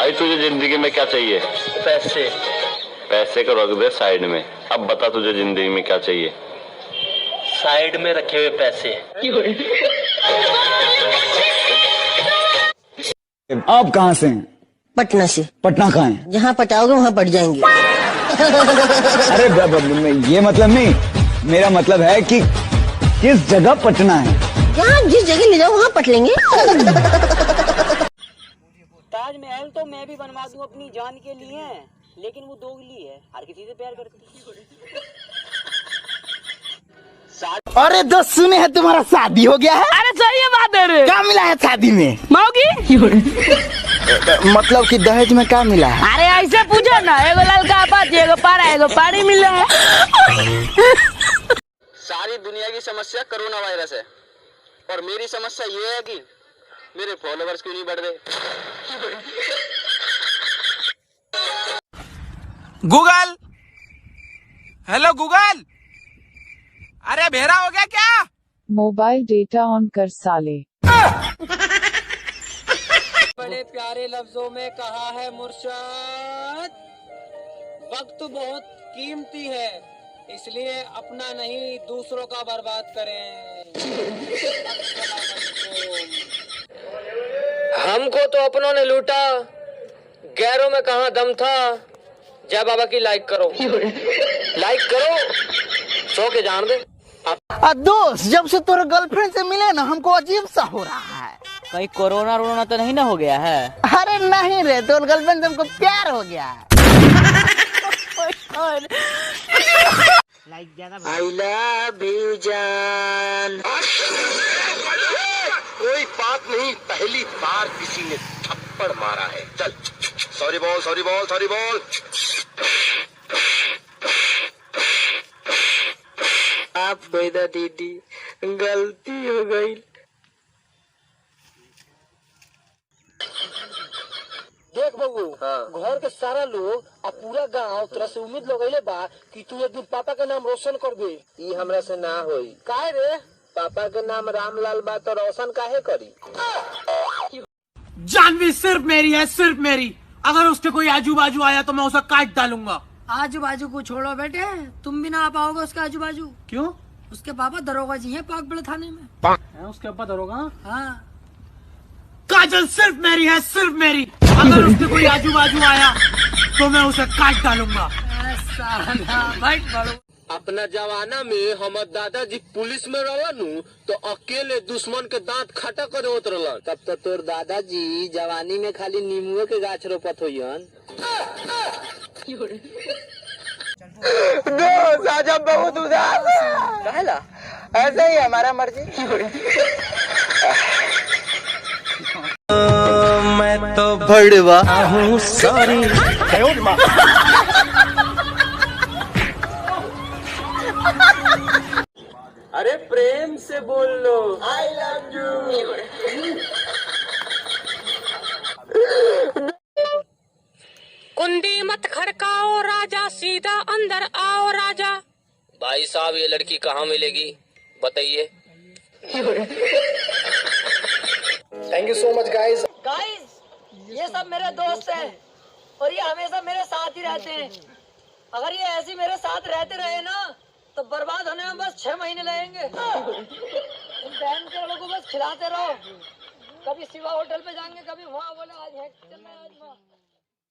भाई तुझे जिंदगी में क्या चाहिए? पैसे। पैसे को रख दे साइड में, अब बता तुझे जिंदगी में क्या चाहिए? साइड में रखे हुए पैसे। आप कहाँ से हैं? पटना से। पटना कहाँ है? जहाँ पटाओगे वहाँ पट जाएंगे। अरे ये मतलब नहीं, मेरा मतलब है कि किस जगह पटना है। जहाँ जिस जगह ले जाओ वहाँ पट लेंगे। ताजमहल तो मैं भी बनवा दूं अपनी जान के लिए, लेकिन वो दोगली है, हर किसी से प्यार करती है। अरे दोस्त सुने हैं तुम्हारा शादी हो गया है? अरे सही है बात है रे। क्या मिला है शादी में? मौगी। मतलब कि दहेज में क्या मिला है? अरे ऐसे पूछो ना, एगो लड़का आपात, एगो पारा, एगो पानी मिला है। सारी दुनिया की समस्या कोरोना वायरस है और मेरी समस्या ये है कि मेरे फॉलोवर्स क्यों नहीं बढ़ रहे। गूगल, हेलो गूगल, अरे भेड़ा हो गया क्या? मोबाइल डेटा ऑन कर साले। बड़े प्यारे लफ्जों में कहा है मुर्शद, वक्त बहुत कीमती है, इसलिए अपना नहीं दूसरों का बर्बाद करें। हमको तो अपनों ने लूटा, गैरों में कहाँ दम था। जय बाबा की लाइक करो, लाइक करो, सो के जान दे। दोस्त जब से तोरे गर्लफ्रेंड से मिले ना हमको अजीब सा हो रहा है। कहीं कोरोना तो नहीं ना हो गया है? अरे नहीं रे, तोरे गर्लफ्रेंड से हमको प्यार हो गया है। आई लव यू जान। कोई बात नहीं, पहली बार किसी ने थप्पड़ मारा है। चल सॉरी बोल, सॉरी बोल, सॉरी बोल। आप बेदा दीदी, गलती हो गई। देख बबू, घर के सारा लोग और पूरा गांव तरह से उम्मीद लगैले बा कि तू एक दिन पापा का नाम रोशन करबे। ई हमरा से ना होई। काहे रे? पापा के नाम रामलाल बा तो रोशन काहे करी? जानवी सिर्फ मेरी है, सिर्फ मेरी। अगर उसके कोई आजू बाजू आया तो मैं उसे काट डालूंगा। आजू बाजू को छोड़ो बेटे, तुम भी ना आ पाओगे उसके आजू बाजू। क्यों? उसके पापा दरोगा जी हैं पाकबड़ थाने में। है उसके पापा दरोगा? हाँ। काजल सिर्फ मेरी है, सिर्फ मेरी। अगर उसके कोई आजू बाजू आया तो मैं उसे काट डालूंगा। अपना जमाना में हमार दादाजी पुलिस में रहनु तो अकेले दुश्मन के दांत खटा करे होत रहलन। तब तो तोर दादाजी जवानी में खाली नींबू के गाछ रोपत होयन। साजा बहुत उदास है। काहेला? ऐसे ही हमारा मर्जी। मैं तो भड़वा हूँ, सॉरी। अरे प्रेम से बोल लो, आई लव यू। कुंडी मत खड़काओ राजा, सीधा अंदर आओ राजा। भाई साहब ये लड़की कहाँ मिलेगी बताइए। Thank you so much guys. ये सब मेरे दोस्त हैं और ये हमेशा मेरे साथ ही रहते हैं। अगर ये ऐसे मेरे साथ रहते रहे ना तो बर्बाद होने में बस 6 महीने लगेंगे। इन बहन के लोगों को बस खिलाते रहो, कभी शिवा होटल पे जाएंगे, कभी वहाँ बोले आज है, चल मैं आज